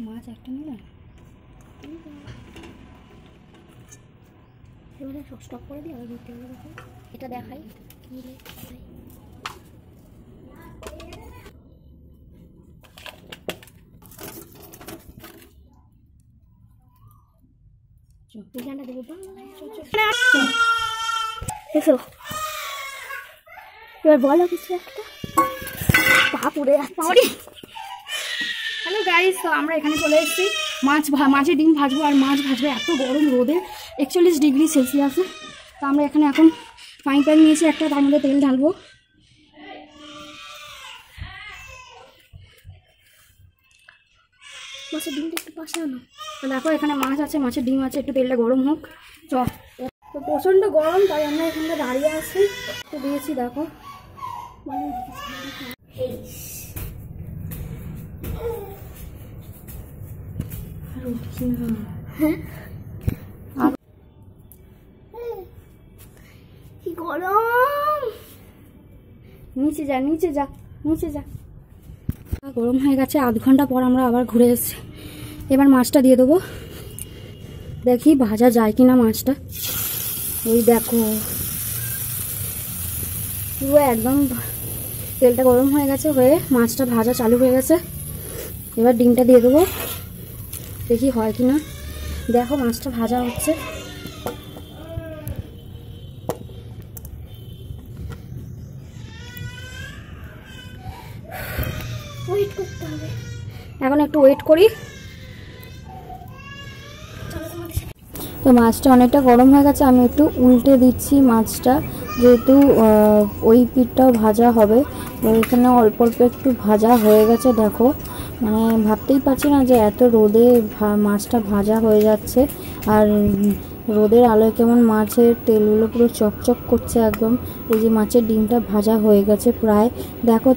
মাছ একটা নিলাম, এবারে স্টপ করে দিই, আবার ঘুরতে হবে। এটা দেখাই নিলে এখানটা দেবো। এসো এবার বলো কিছু একটা, পা পুড়ে যাচ্ছে। হ্যালো গাইস, তো আমরা এখানে চলে এসেছি মাছের ডিম ভাজবো। আর মাছ ভাজবো এত গরম রোদে, 41 ডিগ্রি সেলসিয়াসে। তো আমরা এখানে এখন ফ্রাইং প্যান নিয়েছি একটা, তার মধ্যে তেল ঢালবো। মাছের ডিমটা একটু পাশে আনো। তো দেখো এখানে মাছ আছে, মাছের ডিম আছে, একটু তেলটা গরম হোক। তো প্রচণ্ড গরম, তাই আমরা এখানে দাঁড়িয়ে আছি। তো দিয়েছি দেখো, কি গরম। নিচে যা নিচে যা নিচে যা। গরম হয়ে গেছে, আধ ঘন্টা পর আমরা আবার ঘুরে এসেছি। এবার মাছটা দিয়ে দেবো, দেখি ভাজা যায় কিনা মাছটা। ওই দেখো পুরো একদম তেলটা গরম হয়ে গেছে, হয়ে মাছটা ভাজা চালু হয়ে গেছে। এবার ডিমটা দিয়ে দেবো, দেখি হয় কিনা। দেখো মাছটা ভাজা হচ্ছে। ওয়েট করতে হবে, এখন একটু ওয়েট করি। তো মাছটা অনেকটা গরম হয়ে গেছে, আমি একটু উল্টে দিচ্ছি মাছটা, যেহেতু ওই পিঠটাও ভাজা হবে। এখানে অল্প অল্প একটু ভাজা হয়ে গেছে। দেখো মানে ভাবতেই পারছি না যে এত রোদে মাছটা ভাজা হয়ে যাচ্ছে। আর রোদের আলোয় কেমন মাছের তেলগুলো পুরো চকচক করছে একদম। এই যে মাছের ডিমটা ভাজা হয়ে গেছে প্রায়, দেখো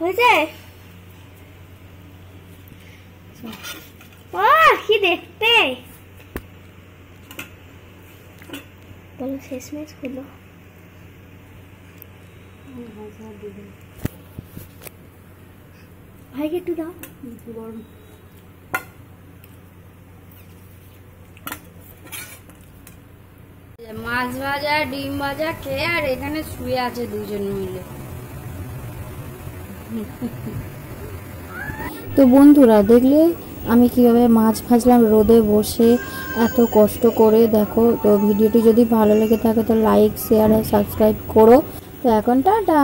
হয়েছে। কি দেখতে বলো, শেষমেশ হলো। ভাইকে একটু দাও, গরম। মাছ ভাজা ডিম ভাজা খেয়ে আর এখানে শুয়ে আছে দুজন মিলে। তো বন্ধুরা দেখলে আমি কিভাবে মাছ ভাজলাম রোদে বসে এত কষ্ট করে। দেখো, তো ভিডিওটি যদি ভালো লেগে থাকে তো লাইক শেয়ার আর সাবস্ক্রাইব করো। তো এখন টাটা।